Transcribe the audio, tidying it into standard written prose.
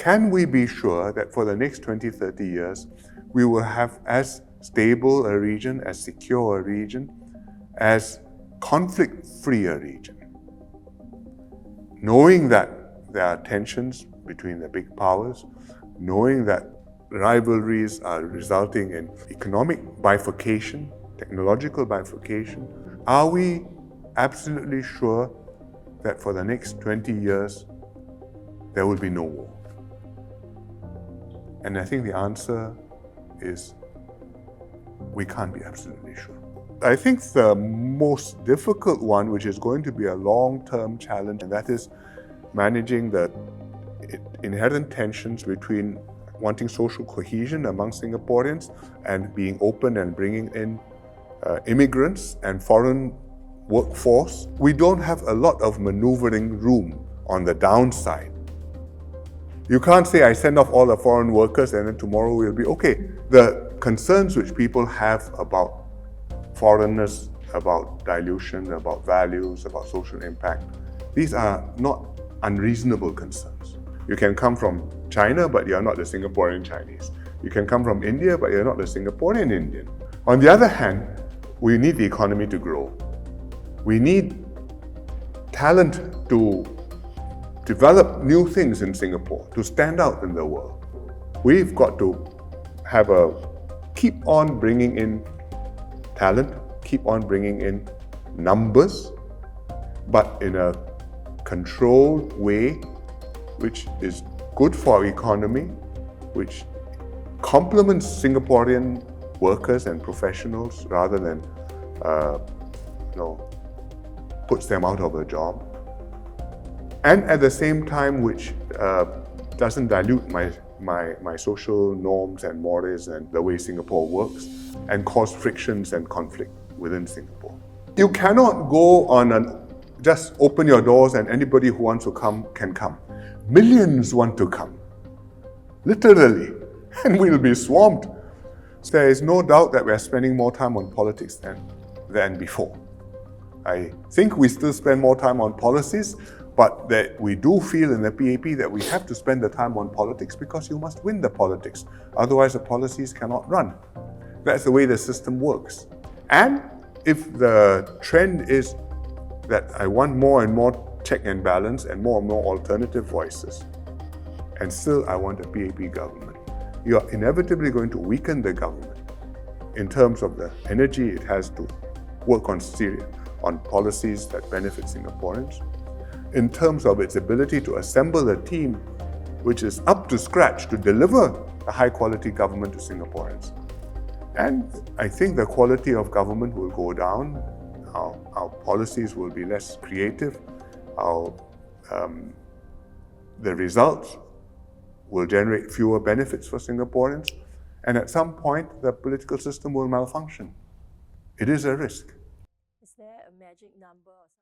Can we be sure that for the next 20, 30 years, we will have as stable a region, as secure a region, as conflict-free a region? Knowing that there are tensions between the big powers, knowing that rivalries are resulting in economic bifurcation, technological bifurcation, are we absolutely sure that for the next 20 years there will be no war? And I think the answer is we can't be absolutely sure. I think the most difficult one, which is going to be a long-term challenge, and that is managing the inherent tensions between wanting social cohesion among Singaporeans and being open and bringing in immigrants and foreign workforce. We don't have a lot of maneuvering room on the downside. You can't say, I send off all the foreign workers and then tomorrow we'll be okay. The concerns which people have about foreigners, about dilution, about values, about social impact, these are not unreasonable concerns. You can come from China, but you're not the Singaporean Chinese. You can come from India, but you're not the Singaporean Indian. On the other hand, we need the economy to grow. We need talent to develop new things in Singapore, to stand out in the world. We've got to keep on bringing in talent, keep on bringing in numbers, but in a controlled way which is good for our economy, which complements Singaporean workers and professionals rather than puts them out of a job. And at the same time, which doesn't dilute my social norms and mores and the way Singapore works and cause frictions and conflict within Singapore. You cannot go on just open your doors and anybody who wants to come can come. Millions want to come, literally, and we'll be swamped. So there is no doubt that we're spending more time on politics than before. I think we still spend more time on policies, but that we do feel in the PAP that we have to spend the time on politics because you must win the politics. Otherwise, the policies cannot run. That's the way the system works. And if the trend is that I want more and more check and balance and more alternative voices, and still I want a PAP government, you are inevitably going to weaken the government in terms of the energy it has to work on policies that benefit Singaporeans, in terms of its ability to assemble a team which is up to scratch to deliver a high-quality government to Singaporeans. And I think the quality of government will go down, our policies will be less creative, the results will generate fewer benefits for Singaporeans, and at some point the political system will malfunction. It is a risk. Is there a magic number?